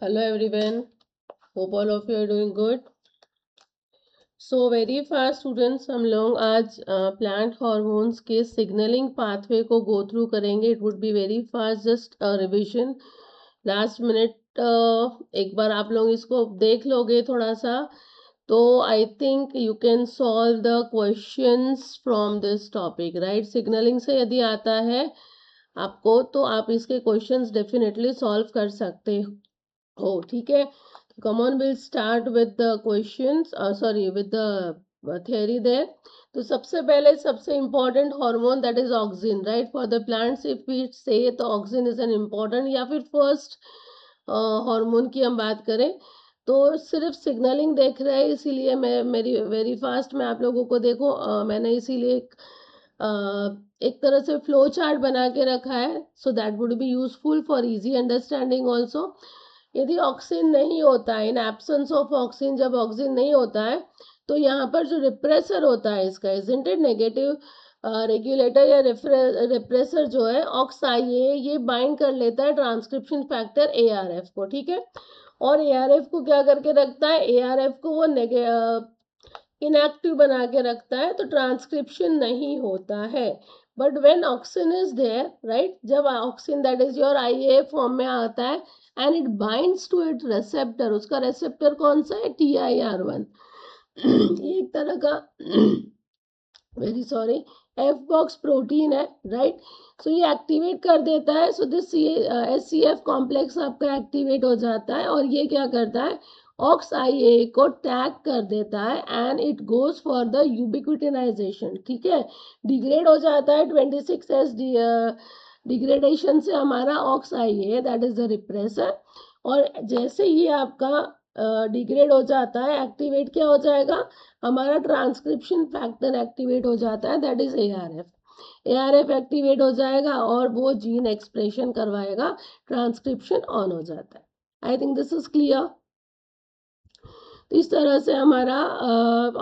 Hello everyone, hope all of you are doing good. So very fast students, हम लोग आज plant hormones के signalling pathway को go through करेंगे. It would be very fast, just revision. Last minute एक बार आप लोग इसको देख लोगे थोड़ा सा, तो I think you can solve the questions from this topic, right. Signalling से यदि आता है आपको तो आप इसके क्वेश्चंस डेफिनेटली सॉल्व कर सकते हो, ठीक है. Come on, we'll start with the questions, with the theory there. तो सबसे पहले सबसे important hormone that is auxin, right? For the plants, if we say तो auxin is an important, या फिर first hormone की हम बात करें तो सिर्फ सिग्नलिंग देख रहे हैं, इसीलिए मैं मेरी वेरी फास्ट में आप लोगों को देखो मैंने इसीलिए एक तरह से फ्लो चार्ट बना के रखा है, so that would be useful for easy understanding also. यदि ऑक्सीजन नहीं होता है, इन एब्सेंस ऑफ ऑक्सीजन, जब ऑक्सीजन नहीं होता है तो यहाँ पर जो रिप्रेसर होता है इसका, इजंट इट, नेगेटिव रेगुलेटर या रिप्रेसर जो है ऑक्साइए, ये बाइंड कर लेता है ट्रांसक्रिप्शन फैक्टर ARF को, ठीक है. और ARF को क्या करके रखता है, ARF को वो इनएक्टिव बना के रखता है, तो ट्रांसक्रिप्शन नहीं होता है. But when oxygen is there, right, जब oxygen that is your IA form में आता है and it binds to it receptor, उसका रेसेप्टर कौन सा है, TIR1. एक तरह का very sorry F box protein है, राइट. सो ये एक्टिवेट कर देता है, सो दिस SCF कॉम्प्लेक्स आपका एक्टिवेट हो जाता है और ये क्या करता है, ऑक्स IA को टैग कर देता है and it goes for the ubiquitinization, ठीक है. डिग्रेड हो जाता है 26S डिग्रेडेशन से हमारा aux IA, that is the repressor. और जैसे ही आपका डिग्रेड हो जाता है, एक्टिवेट क्या हो जाएगा, हमारा ट्रांसक्रिप्शन फैक्टर एक्टिवेट हो जाता है, दैट इज ARF एक्टिवेट हो जाएगा और वो जीन एक्सप्रेशन करवाएगा, ट्रांसक्रिप्शन ऑन हो जाता है. I think this is clear. तो इस तरह से हमारा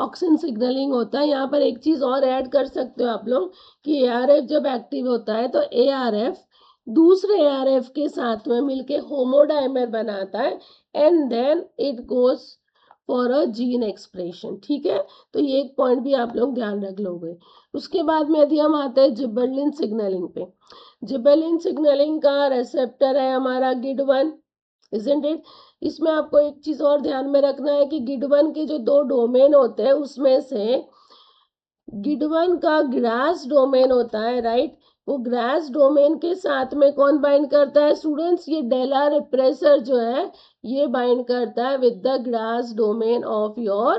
ऑक्सीजन सिग्नलिंग होता है. यहाँ पर एक चीज और ऐड कर सकते हो आप लोग कि ARF जब एक्टिव होता है तो ARF दूसरे ARF के साथ में मिलके होमोडाइमर बनाता है and then it goes for a gene expression, ठीक है. तो ये एक पॉइंट भी आप लोग ध्यान रख लोगे. उसके बाद में यदि हम आते हैं जिबरेलिन सिग्नलिंग पे, जिबरेलिन सिग्नलिंग का रेसेप्टर है हमारा GID1, इजंट इट. इसमें आपको एक चीज और ध्यान में रखना है कि GID1 के जो 2 डोमेन होते हैं उसमें से GID1 का ग्रास डोमेन होता है, राइट. वो ग्रास डोमेन के साथ में कौन बाइंड करता है स्टूडेंट्स, ये डेला रिप्रेसर जो है ये बाइंड करता है with the grass domain of your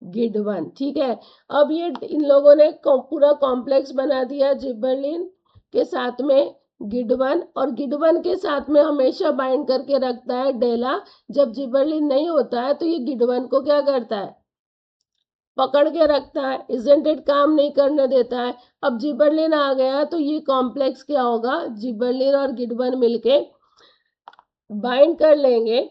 GID1, ठीक है. अब ये इन लोगों ने पूरा कॉम्प्लेक्स बना दिया जिबरलिन के साथ में GID1, और GID1 के साथ में हमेशा बाइंड करके रखता है डेला. जब जिबरलिन नहीं होता है तो ये GID1 को क्या करता है, पकड़ के रखता है, इजंट इट, काम नहीं करने देता है. अब जिबरलिन आ गया तो ये कॉम्प्लेक्स क्या होगा, जिबरलिन और GID1 मिलके बाइंड कर लेंगे.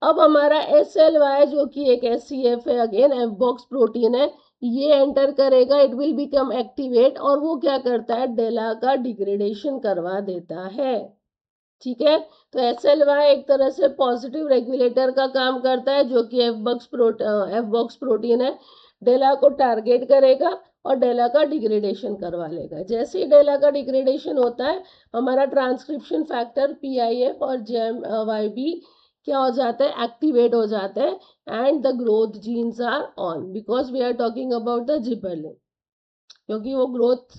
अब हमारा SLY जो कि एक SCF है, अगेन F बॉक्स प्रोटीन है, ये एंटर करेगा, इट विल बिकम एक्टिवेट और वो क्या करता है, डेला का डिग्रेडेशन करवा देता है, ठीक है. तो SLY एक तरह से पॉजिटिव रेगुलेटर का काम करता है जो कि F बॉक्स प्रोटीन है, डेला को टारगेट करेगा और डेला का डिग्रेडेशन करवा लेगा. जैसे ही डेला का डिग्रेडेशन होता है हमारा ट्रांसक्रिप्शन फैक्टर PIF और JMYB क्या हो जाता है, एक्टिवेट हो जाते हैं and the growth genes are on, because we are talking about the gibberellin, क्योंकि वो ग्रोथ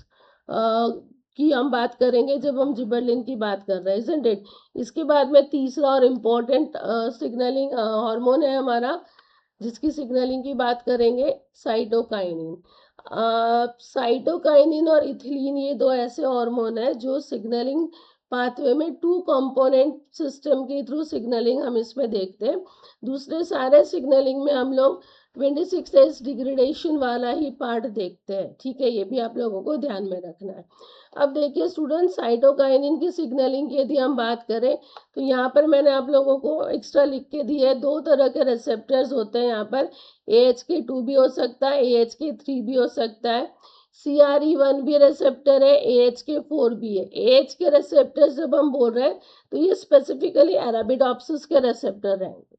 की हम बात करेंगे जब हम जिबरलिन की बात कर रहे हैं, इजंट इट. इसके बाद में तीसरा और इम्पोर्टेंट सिग्नलिंग हार्मोन है हमारा, जिसकी सिग्नलिंग की बात करेंगे, साइटोकाइनिन. साइटोकाइनिन और इथिलीन ये 2 ऐसे हार्मोन है जो सिग्नलिंग पाथवे में 2 कंपोनेंट सिस्टम के थ्रू सिग्नलिंग हम इसमें देखते हैं. दूसरे सारे सिग्नलिंग में हम लोग 26S डिग्रेडेशन वाला ही पार्ट देखते हैं, ठीक है. ये भी आप लोगों को ध्यान में रखना है. अब देखिए स्टूडेंट, साइटोकाइनिन की सिग्नलिंग की यदि हम बात करें तो यहाँ पर मैंने आप लोगों को एक्स्ट्रा लिख के दिए है, 2 तरह के रिसेप्टर्स होते हैं यहाँ पर. AHK2 भी हो सकता है, AHK3 भी हो सकता है. CRE1 भी रिसेप्टर है, AHK4 भी है। AHK रिसेप्टर जब हम बोल रहे हैं तो ये स्पेसिफिकली अरेबिडोप्सिस के रिसेप्टर रहेंगे।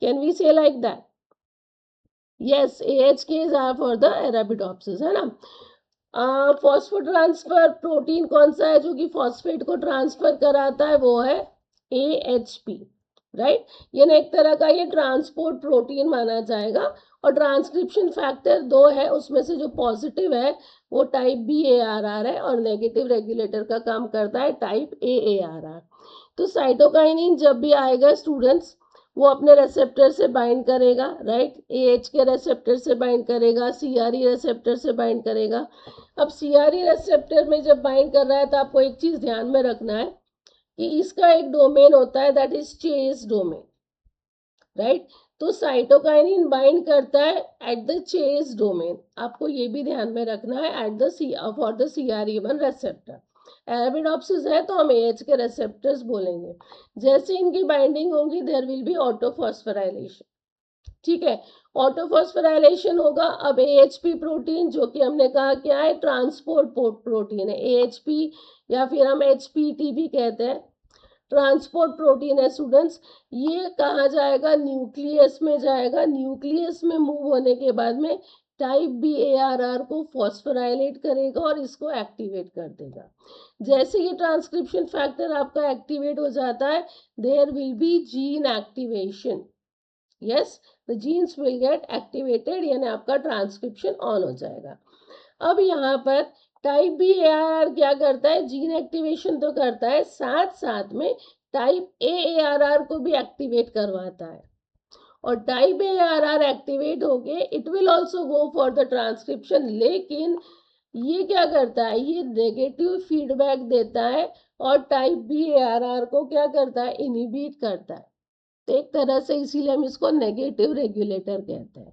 Can we say like that? Yes, AHKs are for the Arabidopsis, है ना। फॉस्फोट्रांसफर प्रोटीन कौन सा है जो कि फॉस्फेट को ट्रांसफर कराता है? वो है AHP, राइट। ये ना एक तरह का ये ट्रांसपोर्ट प्रोटीन माना जाएगा। और ट्रांसक्रिप्शन फैक्टर 2 है, उसमें से जो पॉजिटिव है वो टाइप BARR है और नेगेटिव रेगुलेटर का काम करता है टाइप AARR। तो साइटोकाइनिन जब भी आएगा स्टूडेंट्स, वो अपने रेसेप्टर से बाइंड करेगा, राइट। AH के रेसेप्टर से बाइंड करेगा, CRE रेसेप्टर से बाइंड करेगा। अब CRE रेसेप्टर में जब बाइंड कर रहा है तो आपको एक चीज ध्यान में रखना है कि इसका एक डोमेन होता है, that is CHASE domain, right. तो साइटोकाइनिन बाइंड करता है एट द चेस डोमेन, आपको ये भी ध्यान में रखना है, at the for the CRE1 receptor. Arabidopsis है तो हम AH के रेसेप्टर्स बोलेंगे। जैसे इनकी बाइंडिंग होगी देयर विल बी ऑटोफॉस्फोराइलेशन, ठीक है। ऑटोफॉस्फोराइलेशन होगा। अब AHP प्रोटीन जो कि हमने कहा क्या है, ट्रांसपोर्ट प्रोटीन है, AHP या फिर हम HPT भी कहते हैं, ट्रांसपोर्ट प्रोटीन है स्टूडेंट्स। ये कहा जाएगा, न्यूक्लियस में जाएगा। न्यूक्लियस में मूव होने के बाद में टाइप BARR को फॉस्फोराइलेट करेगा और इसको एक्टिवेट कर देगा। जैसे ये ट्रांसक्रिप्शन फैक्टर आपका एक्टिवेट हो जाता है, there will be gene activation. Yes, the genes will get activated, यानी आपका ट्रांसक्रिप्शन ऑन हो जाएगा। अब यहाँ पर टाइप BARR क्या करता है, जीन एक्टिवेशन तो करता है, साथ साथ में टाइप AARR को भी एक्टिवेट करवाता है। और टाइप AARR एक्टिवेट हो गए, it will also go for the transcription, लेकिन ये क्या करता है, ये नेगेटिव फीडबैक देता है और टाइप BARR को क्या करता है, इनहिबिट करता है। तो एक तरह से इसीलिए हम इसको नेगेटिव रेगुलेटर कहते हैं,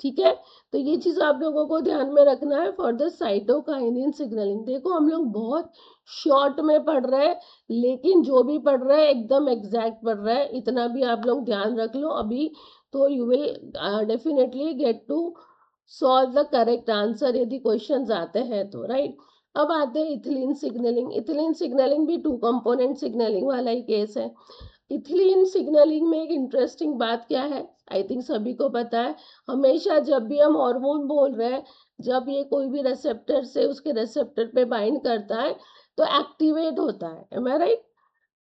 ठीक है। तो ये चीज आप लोगों को ध्यान में रखना है फॉर द साइटोकाइनिन सिग्नलिंग। देखो हम लोग बहुत शॉर्ट में पढ़ रहे हैं, लेकिन जो भी पढ़ रहे हैं एकदम एग्जैक्ट पढ़ रहे हैं, इतना भी आप लोग ध्यान रख लो अभी, तो you will definitely get to solve the correct answer यदि क्वेश्चंस आते हैं तो, राइट। अब आते हैं इथिलीन सिग्नलिंग। इथिलीन सिग्नलिंग भी 2 कंपोनेंट सिग्नलिंग वाला ही केस है। इथिलीन सिग्नलिंग में एक इंटरेस्टिंग बात क्या है, आई थिंक सभी को पता है, हमेशा जब भी हम हार्मोन बोल रहे हैं, जब ये कोई भी रेसेप्टर से उसके रेसेप्टर पे बाइंड करता है तो एक्टिवेट होता है, एम आई राइट।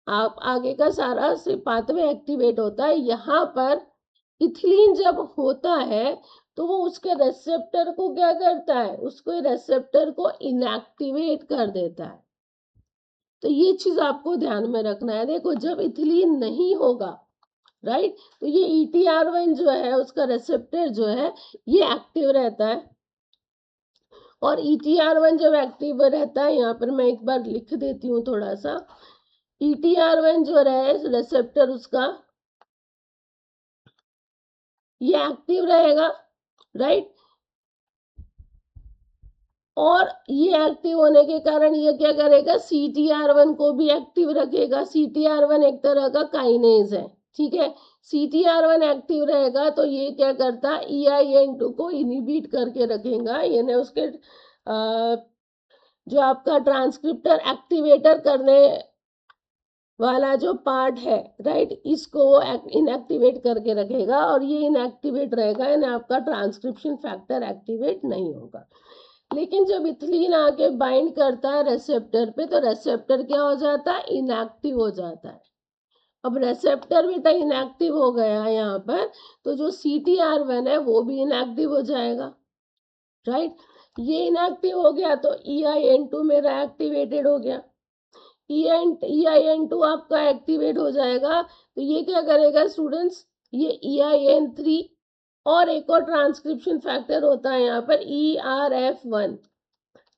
आप आगे का सारा से पाथवे एक्टिवेट होता है। यहाँ पर इथिलीन जब होता है तो वो उसके रेसेप्टर को क्या करता है, उसको रेसेप्टर को इनएक्टिवेट कर देता है। तो ये चीज आपको ध्यान में रखना है। देखो जब इथिलीन नहीं होगा, राइट, तो ये ETR1 जो है उसका रेसेप्टर जो है ये एक्टिव रहता है। और ETR1 जब एक्टिव रहता है, यहाँ पर मैं एक बार लिख देती हूँ थोड़ा सा, ETR1 जो रहे रेसेप्टर उसका ये एक्टिव रहेगा, राइट। और ये एक्टिव होने के कारण ये क्या करेगा, CTR1 को भी एक्टिव रखेगा। CTR1 एक तरह का काइनेज है, ठीक है। CTR1 एक्टिव रहेगा तो ये क्या करता है, EIN2 को इनहिबिट करके रखेगा, यानी उसके जो आपका ट्रांसक्रिप्टर एक्टिवेटर करने वाला जो पार्ट है, राइट, इसको इनएक्टिवेट करके रखेगा। और ये इनएक्टिवेट रहेगा यानी आपका ट्रांसक्रिप्शन फैक्टर एक्टिवेट नहीं होगा। लेकिन जब इथिलीन आके बाइंड करता है रेसेप्टर पे, तो रेसेप्टर क्या हो जाता है, इनएक्टिव हो जाता है। अब रेसेप्टर बेटा इनएक्टिव हो गया यहाँ पर, तो जो CTR1 है वो भी इनएक्टिव हो जाएगा, राइट। ये इनएक्टिव हो गया तो EIN2 मेरा एक्टिवेटेड हो गया। EIN2 आपका एक्टिवेट हो जाएगा तो ये क्या करेगा स्टूडेंट्स, ये EIN3 और एक और ट्रांसक्रिप्शन फैक्टर होता है यहाँ पर ERF1,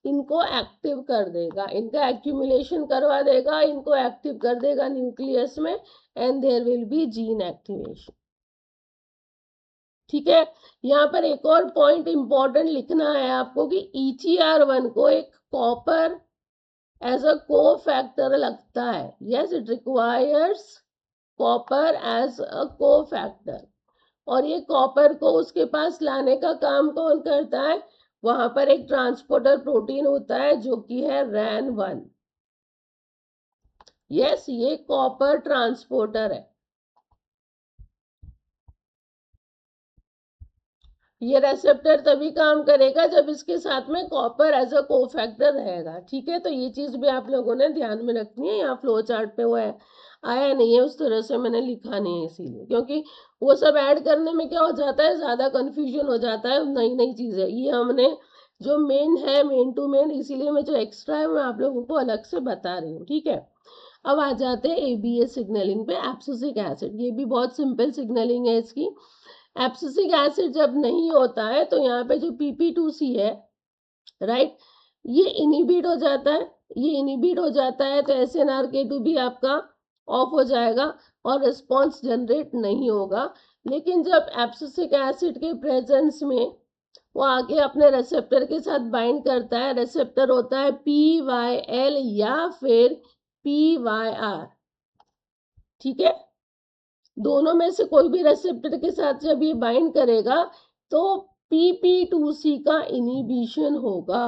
इनको एक्टिव कर देगा, इनका एक्यूमुलेशन करवा देगा, इनको एक्टिव कर देगा न्यूक्लियस में, and there will be gene activation, ठीक है। यहाँ पर एक और पॉइंट इंपॉर्टेंट लिखना है आपको कि ETR1 को एक copper as a cofactor लगता है। Yes, it requires copper as a cofactor. और ये कॉपर को उसके पास लाने का काम कौन करता है? वहां पर एक ट्रांसपोर्टर प्रोटीन होता है जो कि है RAN1। यस, ये कॉपर ट्रांसपोर्टर है। ये रेसेप्टर तभी काम करेगा जब इसके साथ में कॉपर एज अ कोफैक्टर रहेगा। ठीक है, तो ये चीज भी आप लोगों ने ध्यान में रखनी है। यहाँ फ्लो चार्ट पे वो है, आया नहीं है उस तरह से, मैंने लिखा नहीं है इसीलिए, क्योंकि वो सब ऐड करने में क्या हो जाता है, ज्यादा कंफ्यूजन हो जाता है, नई नई चीजें। ये हमने जो मेन है, मेन टू मेन, इसीलिए मैं जो एक्स्ट्रा है मैं आप लोगों को अलग से बता रही हूँ। ठीक है, अब आ जाते हैं ABS सिग्नलिंग पे। एब्सिसिक एसिड, ये भी बहुत सिंपल सिग्नलिंग है इसकी। एब्सिसिक एसिड जब नहीं होता है तो यहाँ पे जो PP2C है, राइट, ये इनिबिट हो जाता है। ये इनिबिट हो जाता है तो SNRK2 भी आपका ऑफ हो जाएगा और रिस्पॉन्स जनरेट नहीं होगा। लेकिन जब एब्सिसिक एसिड के प्रेजेंस में वो आके अपने रेसेप्टर के साथ बाइंड करता है, रेसेप्टर होता है PYL या फिर PYR। ठीक है, दोनों में से कोई भी रेसेप्टर के साथ जब ये बाइंड करेगा तो PP2C का इनिबिशन होगा,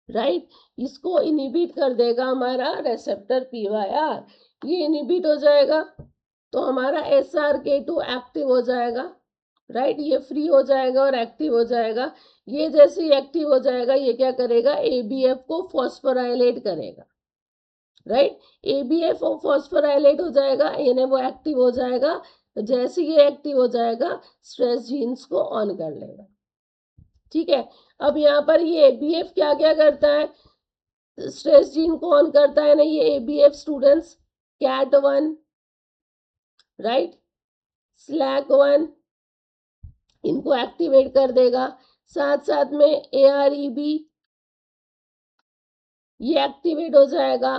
राइट। इसको इनिबिट कर देगा हमारा रेसेप्टर PYR। ये इनिबिट हो जाएगा तो हमारा SRK2 एक्टिव हो जाएगा, राइट। ये फ्री हो जाएगा और एक्टिव हो जाएगा। ये जैसे ही एक्टिव हो जाएगा, ये क्या करेगा, ABF को फॉस्फोराइलेट करेगा, राइट। ABF और फॉस्फोराइलेट हो जाएगा, यानी वो एक्टिव हो जाएगा। तो जैसे ये एक्टिव हो जाएगा, स्ट्रेस जीन्स को ऑन कर लेगा। ठीक है, अब यहाँ पर ये ABF क्या क्या करता है, स्ट्रेस जीन को ऑन करता है ना ये ABF students, CAT1, right, SLAC1, इनको एक्टिवेट कर देगा। साथ साथ में AREB, ये एक्टिवेट हो जाएगा।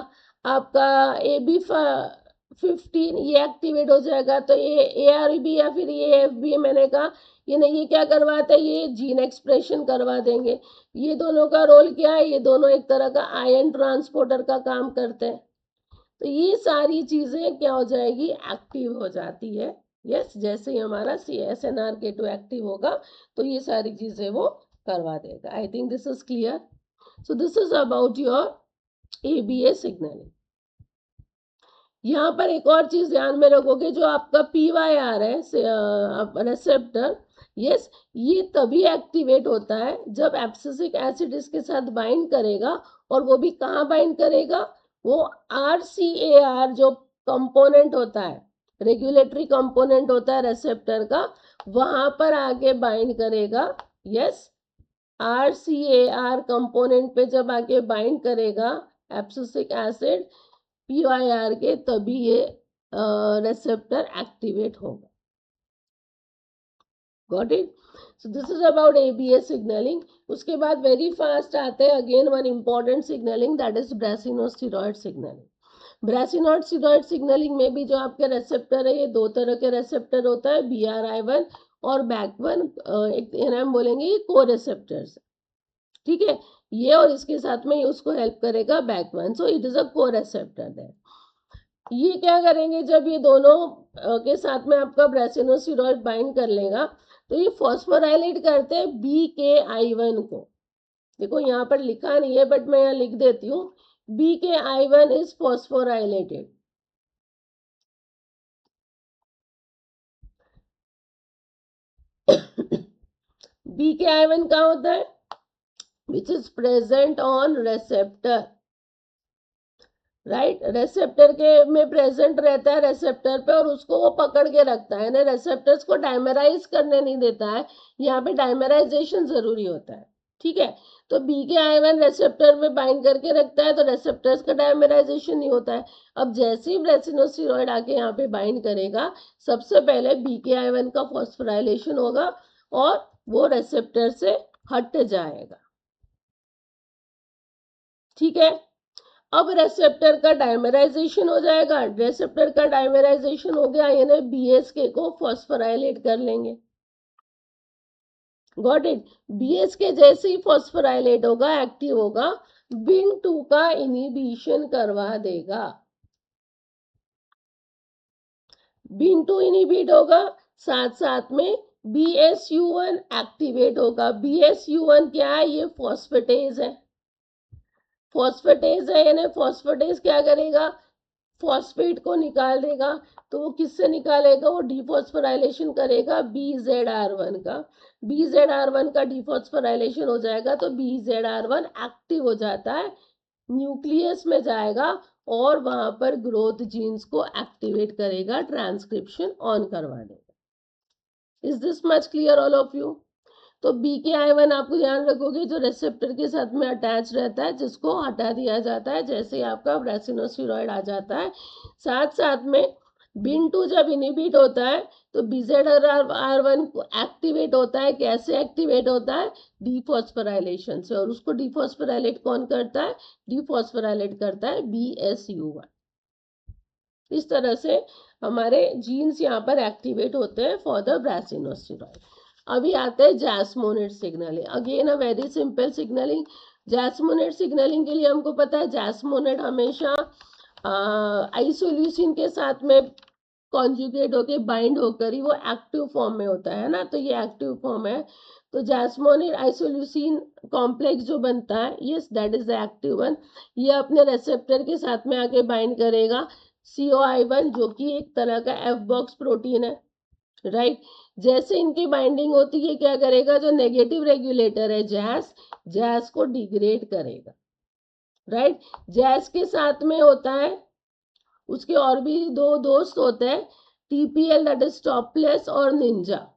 आपका AB15, ये एक्टिवेट हो जाएगा। तो ये AREB या फिर ये AFB, मैंने कहा ये नहीं, ये क्या करवाता है, ये जीन एक्सप्रेशन करवा देंगे। ये दोनों का रोल क्या है, ये दोनों एक तरह का आयन ट्रांसपोर्टर का काम करते हैं। तो ये सारी चीजें क्या हो जाएगी, एक्टिव हो जाती है। यस, जैसे ही हमारा SNRK2 एक्टिव होगा तो ये सारी चीजें वो करवा देगा। I think this is clear. So this is about your ABS signalling. यहाँ पर एक और चीज ध्यान में रखोगे, जो आपका PYR है रेसेप्टर, यस, ये तभी एक्टिवेट होता है जब एब्सिसिक एसिड इसके साथ बाइंड करेगा। और वो भी कहाँ बाइंड करेगा, वो RCAR जो कंपोनेंट होता है, रेगुलेटरी कंपोनेंट होता है रेसेप्टर का, वहां पर आके बाइंड करेगा। यस, RCAR कंपोनेंट पे जब आके बाइंड करेगा एब्सिसिक एसिड PYR के, तभी ये रेसेप्टर एक्टिवेट होगा। Got it. So this is about ABS signalling. उसके बाद वेरी फास्ट आते हैं again one important signalling, that is brassinosteroid signalling. Brassinosteroid signalling में भी जो आपके रेसेप्टर है, ये दो तरह के रेसेप्टर होता है, BRI1 और BAC1। एक हम बोलेंगे ये को रेसेप्टर्स, ठीक है। ये और इसके साथ में उसको हेल्प करेगा BAC1, so it is a को रेसेप्टर देयर। ये क्या करेंगे, जब ये दोनों के साथ में आपका ब्रेसिनोस्टेरॉइड बाइंड कर लेगा तो ये फॉस्फोराइलेट करते हैं BKI1 को। देखो यहाँ पर लिखा नहीं है बट मैं यहाँ लिख देती हूँ, BKI1 इज फॉस्फोराइलेटेड। BKI1 क्या होता है, which is present on receptor, right. Receptor के में प्रेजेंट रहता है रेसेप्टर पे, और उसको वो पकड़ के रखता है ना, रेसेप्टर्स को डायमराइज करने नहीं देता है। यहाँ पे डायमराइजेशन जरूरी होता है, ठीक है। तो BKI1 रेसेप्टर में बाइंड करके रखता है तो रेसेप्टर्स का डायमराइजेशन नहीं होता है। अब जैसे ही ब्रेसिनोस्टेरॉइड आके यहाँ पे बाइंड करेगा, सबसे पहले BKI1 का फॉस्फोराइलेशन होगा और वो रेसेप्टर से हट जाएगा, ठीक है। अब रेसेप्टर का डायमराइजेशन हो जाएगा, रेसेप्टर का डायमराइजेशन हो गया यानी BSK को फॉस्फोराइलेट कर लेंगे। Got it. BSK जैसे ही फॉस्फोराइलेट होगा, एक्टिव होगा, Wnt2 का इनिबिशन करवा देगा। Wnt2 इनिबिट होगा, साथ साथ में BSU1 एक्टिवेट होगा। BSU1 क्या है? ये फॉस्फेटेज है। फॉस्फेटेज है यानी फॉस्फेटेज क्या करेगा? फॉस्फेट को निकाल देगा। तो वो किससे निकालेगा? वो डिफॉस्फोराइलेशन करेगा BZR1 का। BZR1 का डिफॉस्फोराइलेशन हो जाएगा तो BZR1 एक्टिव हो जाता है, न्यूक्लियस में जाएगा और वहां पर ग्रोथ जीन्स को एक्टिवेट करेगा, ट्रांसक्रिप्शन ऑन करवा देगा। Is this much clear all of you? तो BKI1 आपको ध्यान रखोगे जो रिसेप्टर के साथ में अटैच रहता है, जिसको हटा दिया जाता है जैसे ही आपका ब्रेसिनोस्टेरॉइड आ जाता है। साथ साथ में BIN2 जब इनिबिट होता है तो BZR1 को एक्टिवेट होता है। कैसे एक्टिवेट होता है? डिफॉस्फोराइलेशन से। और उसको डिफॉस्फोराइलेट कौन करता है? डिफॉस्फोराइलेट करता है BSU1। इस तरह से हमारे जीन्स यहाँ पर एक्टिवेट होते हैं फॉर द ब्रेसिनोस्टेरॉइड। अभी आते हैं jasmonate signalling. Again a very simple signalling. Jasmonate signalling के लिए हमको पता है जैस्मोनेट हमेशा आइसोल्यूसिन के साथ में कॉन्जुगेट होके बाइंड होकर ही वो एक्टिव फॉर्म में होता है ना, तो ये एक्टिव फॉर्म है। तो जैस्मोनेट आइसोल्यूसिन कॉम्प्लेक्स जो बनता है, yes that is the active one. ये अपने रिसेप्टर के साथ में आके बाइंड करेगा COI1 जो कि एक तरह का F बॉक्स प्रोटीन है, राइट। जैसे इनकी बाइंडिंग होती है क्या करेगा? जो नेगेटिव रेगुलेटर है जैस को डिग्रेड करेगा, राइट। जैस के साथ में होता है उसके और भी दो दोस्त होते हैं, TPL दैट इज टॉपलेस और निंजा।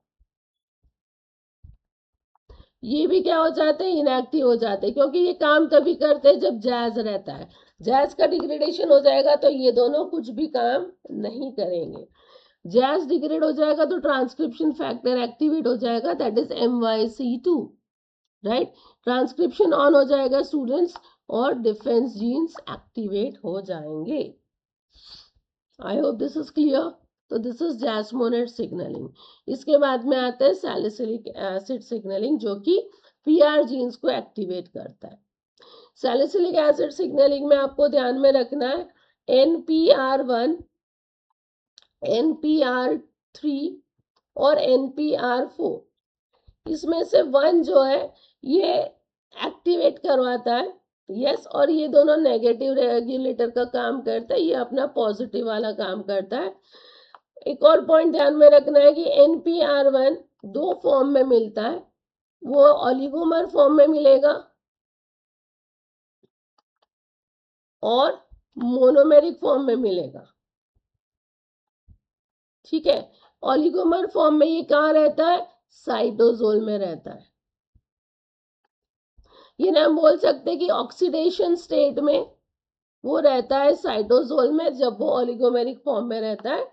ये भी क्या हो जाते हैं? इनएक्टिव हो जाते हैं, क्योंकि ये काम तभी करते हैं जब जैज रहता है। जैज का डिग्रेडेशन हो जाएगा तो ये दोनों कुछ भी काम नहीं करेंगे। जैज डिग्रेड हो जाएगा तो ट्रांसक्रिप्शन फैक्टर एक्टिवेट हो जाएगा, that is MYC2, right. Transcription on हो जाएगा स्टूडेंट्स और डिफेंस जीन्स एक्टिवेट हो जाएंगे। I hope this is clear. तो दिस इज जैस्मोनेट सिग्नलिंग। इसके बाद में आता है सैलिसिलिक एसिड सिग्नलिंग जो कि PR जीन्स को एक्टिवेट करता है। सैलिसिलिक एसिड सिग्नलिंग में आपको ध्यान में रखना है NPR1, NPR3 और NPR4। इसमें से 1 जो है ये एक्टिवेट करवाता है, यस, और ये दोनों नेगेटिव रेगुलेटर का काम करता है, ये अपना पॉजिटिव वाला काम करता है। एक और पॉइंट ध्यान में रखना है कि NPR1 दो फॉर्म में मिलता है, वो ऑलिगोमर फॉर्म में मिलेगा और मोनोमेरिक फॉर्म में मिलेगा, ठीक है। ऑलिगोमर फॉर्म में ये कहाँ रहता है? साइटोसोल में रहता है। ये ना हम बोल सकते हैं कि ऑक्सीडेशन स्टेट में वो रहता है साइटोसोल में जब वो ओलिगोमेरिक फॉर्म में रहता है।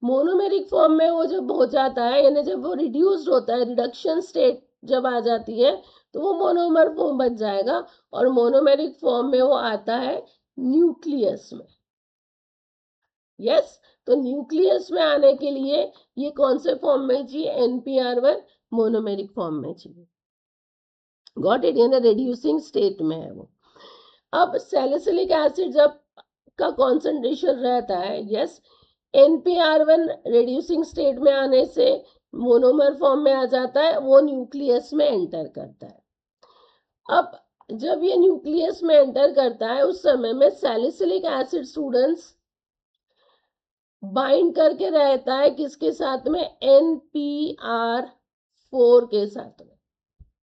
मोनोमेरिक फॉर्म में वो जब हो जाता है यानी जब वो रिड्यूस्ड होता है, रिडक्शन स्टेट जब आ जाती है तो वो मोनोमर फॉर्म बन जाएगा और मोनोमेरिक फॉर्म में वो आता है न्यूक्लियस में, यस। तो न्यूक्लियस में आने के लिए ये कौन से फॉर्म में चाहिए? NPR1 मोनोमेरिक फॉर्म में चाहिए, गॉट इट, यानी रिड्यूसिंग स्टेट में है वो। अब सैलिसिलिक एसिड जब का कॉन्सेंट्रेशन रहता है, यस, NPR1 रिड्यूसिंग स्टेट में आने से मोनोमर फॉर्म में आ जाता है, वो न्यूक्लियस में एंटर करता है। अब जब ये न्यूक्लियस में एंटर करता है उस समय में सैलिसिलिक एसिड स्टूडेंट्स बाइंड करके रहता है किसके साथ में? NPR4 के साथ में,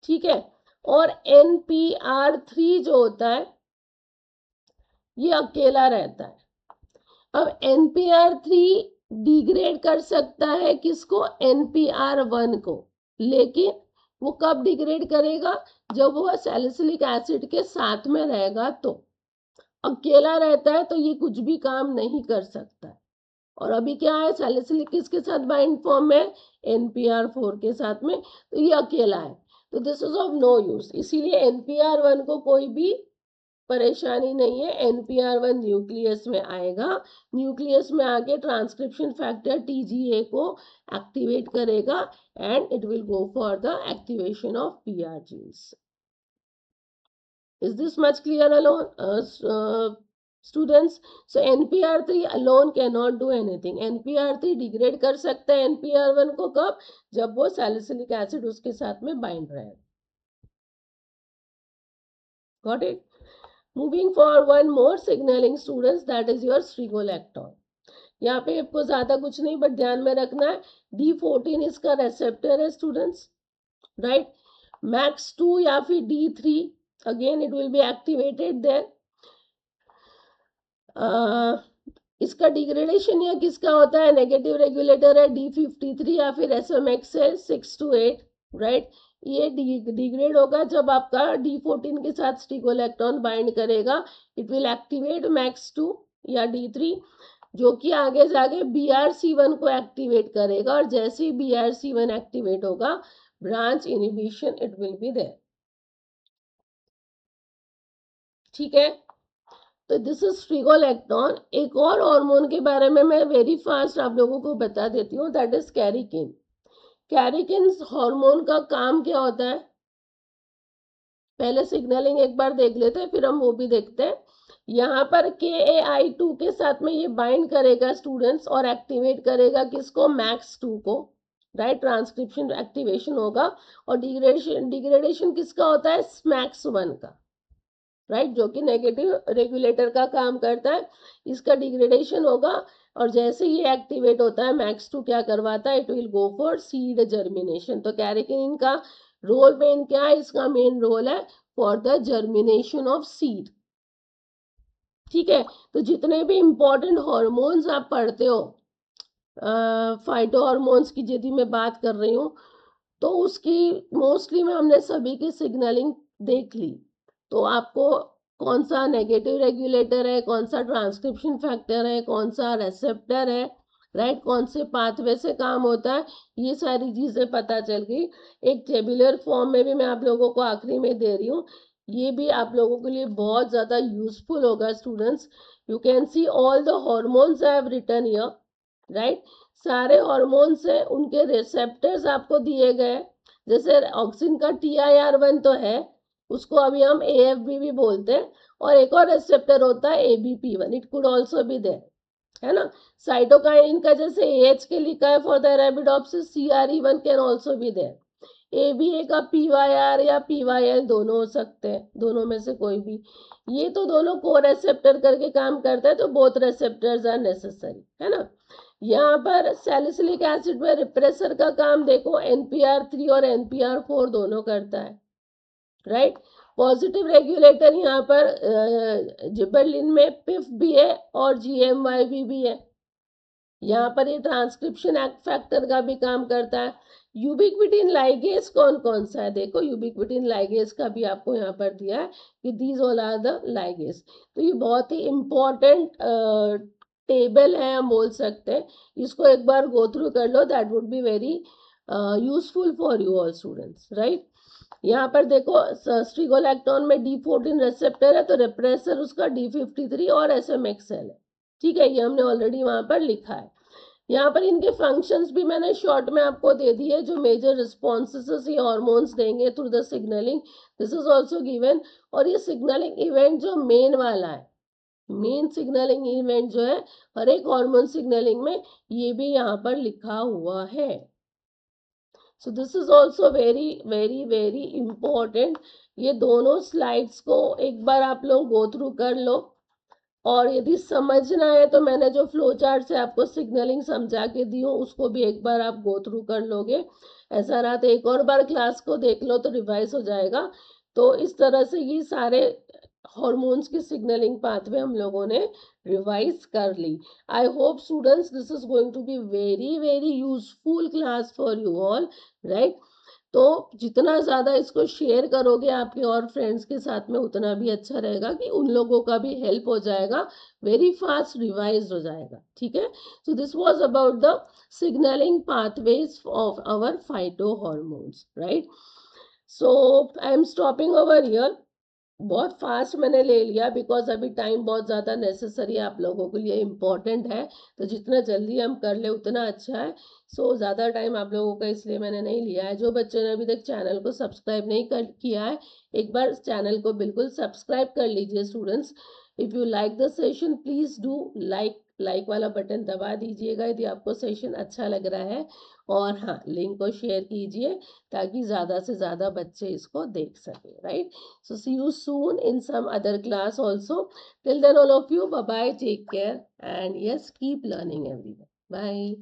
ठीक है। और NPR3 जो होता है ये अकेला रहता है। अब NPR3 डिग्रेड कर सकता है किसको? NPR1 को, लेकिन वो कब डिग्रेड करेगा? जब वो सैलिसिलिक एसिड के साथ में रहेगा। तो अकेला रहता है तो ये कुछ भी काम नहीं कर सकता है। और अभी क्या है? सैलिसिलिक किसके साथ बाइंड फॉर्म में? NPR4 के साथ में, तो ये अकेला है, तो this is of no use. इसीलिए NPR1 को कोई भी परेशानी नहीं है। NPR1 न्यूक्लियस में आएगा, न्यूक्लियस में आके ट्रांसक्रिप्शन फैक्टर TGA को एक्टिवेट करेगा and it will go for the activation of PR genes. Is this much clear alone? Students. So NPR3 alone can not do anything. NPR3 degrade कर सकता है NPR1 को कब? जब वो सैलिसिलिक एसिड उसके साथ में बाइंड रहे। Got it? Moving for one more signalling students, that is your strigolactone. यहाँ पे आपको ज्यादा कुछ नहीं बट ध्यान में रखना है, D14 इसका रेसेप्टर है स्टूडेंट्स, राइट? MAX2 या फिर D3, again it will be activated there. इसका डिग्रेडेशन या किसका होता है? नेगेटिव रेगुलेटर है D53 या फिर SMX है 6 to 8, राइट? ये डिग्रेड होगा जब आपका D14 के साथ स्टिगोलैक्टोन बाइंड करेगा, इट विल एक्टिवेट MAX2 या D3, जो कि आगे जाके BRC1 को एक्टिवेट करेगा, और जैसे ही BRC1 एक्टिवेट होगा, branch inhibition it will be there. ठीक है, तो दिस इज स्ट्रिगोलैक्टोन। एक और हार्मोन के बारे में मैं वेरी फास्ट आप लोगों को बता देती हूँ, दैट इज कैरिकिन। कैरिकिन हार्मोन का काम क्या होता है? पहले सिग्नलिंग एक बार देख लेते हैं, फिर हम वो भी देखते हैं। यहाँ पर KAI2 के साथ में ये बाइंड करेगा स्टूडेंट्स, और एक्टिवेट करेगा किसको? MAX2 को, राइट? ट्रांसक्रिप्शन एक्टिवेशन होगा, और डिग्रेडेशन किसका होता है? SMAX1 का, राइट? जो कि नेगेटिव रेगुलेटर का काम करता है, इसका डिग्रेडेशन होगा, और जैसे ये एक्टिवेट होता है, MAX2 क्या करवाता है? It will go for seed germination. तो कैरिकिन का रोल मेन क्या है? इसका मेन रोल है for the germination of seed. ठीक है, तो जितने भी इंपॉर्टेंट हॉर्मोन्स आप पढ़ते हो, फाइटो हॉर्मोन्स की यदि मैं बात कर रही हूँ, तो उसकी मोस्टली में हमने सभी की सिग्नलिंग देख ली। तो आपको कौन सा नेगेटिव रेगुलेटर है, कौन सा ट्रांसक्रिप्शन फैक्टर है, कौन सा रेसेप्टर है, राइट? कौन से पाथवे से काम होता है, ये सारी चीजें पता चल गई। एक टेबुलर फॉर्म में भी मैं आप लोगों को आखिरी में दे रही हूँ, ये भी आप लोगों के लिए बहुत ज्यादा यूजफुल होगा students. You can see all the hormones I have written here, right? सारे हॉर्मोन्स है, उनके रिसेप्टर्स आपको दिए गए। जैसे ऑक्सिन का TIR1 तो है, उसको अभी हम AFB भी बोलते हैं, और एक और रिसेप्टर होता है ABP1, it could also be there, है ना? साइटोकाइनिन का जैसे AH के लिखा है for the Arabidopsis, CRE1 can also be there. ABA का PYR या PYL दोनों हो सकते हैं, दोनों में से कोई भी। ये तो दोनों को रेसेप्टर करके काम करता है, तो बोथ रेसेप्टर्स आर नेसेसरी, है ना? यहाँ पर सैलिसिलिक एसिड में रिप्रेसर का काम देखो, NPR3 और NPR4 दोनों करता है, राइट? पॉजिटिव रेगुलेटर यहाँ पर जिबरलिन में PIF भी है और GMYB भी है। यहाँ पर ये ट्रांसक्रिप्शन फैक्टर का भी काम करता है। यूबिक्विटिन लाइगेज कौन कौन सा है? देखो, यूबिक्विटिन लाइगेज का भी आपको यहाँ पर दिया है कि these all are the ligase. तो ये बहुत ही इंपॉर्टेंट टेबल है, हम बोल सकते हैं। इसको एक बार गो थ्रू कर लो, that would be very useful for you all students, right? यहाँ पर देखो, स्ट्रिगोलैक्टोन में D14 रेसेप्टर है, तो रिप्रेसर उसका D53 और SMXL है। ठीक है, ये हमने ऑलरेडी वहां पर लिखा है। यहाँ पर इनके फंक्शंस भी मैंने शॉर्ट में आपको दे दिए, जो मेजर रिस्पॉन्सेस ये हॉर्मोन्स देंगे through the signalling, this is also given. और ये सिग्नलिंग इवेंट जो मेन वाला है, मेन सिग्नलिंग इवेंट जो है हर एक हार्मोन सिग्नलिंग में, ये भी यहाँ पर लिखा हुआ है। So this is also very very very important. ये दोनों स्लाइड्स को एक बार आप लोग गो थ्रू कर लो, और यदि समझना है तो मैंने जो फ्लो चार्ट से आपको सिग्नलिंग समझा के दी हूँ, उसको भी एक बार आप गो थ्रू कर लोगे। ऐसा रहा तो एक और बार क्लास को देख लो, तो रिवाइज हो जाएगा। तो इस तरह से ये सारे हॉर्मोन्स की सिग्नलिंग पाथवे हम लोगों ने रिवाइज कर ली। I hope students this is going to be very very useful class for you all, right? तो जितना ज़्यादा इसको शेयर करोगे आपके और फ्रेंड्स के साथ में, उतना भी अच्छा रहेगा कि उन लोगों का भी हेल्प हो जाएगा, वेरी फास्ट रिवाइज हो जाएगा। ठीक है, so this was about the signalling pathways of our phytohormones, right? So I am stopping over here. बहुत फास्ट मैंने ले लिया, बिकॉज अभी टाइम बहुत ज़्यादा नेसेसरी आप लोगों के लिए इम्पोर्टेंट है, तो जितना जल्दी हम कर ले उतना अच्छा है। सो ज़्यादा टाइम आप लोगों का इसलिए मैंने नहीं लिया है। जो बच्चों ने अभी तक चैनल को सब्सक्राइब नहीं किया है, एक बार चैनल को बिल्कुल सब्सक्राइब कर लीजिए students. If you like the session please do like वाला बटन दबा दीजिएगा यदि आपको सेशन अच्छा लग रहा है, और हाँ, लिंक को शेयर कीजिए ताकि ज़्यादा से ज़्यादा बच्चे इसको देख सकें, right? So see you soon in some other class also. Till then all of you, bye bye, take care, and yes, keep learning everyone. Bye.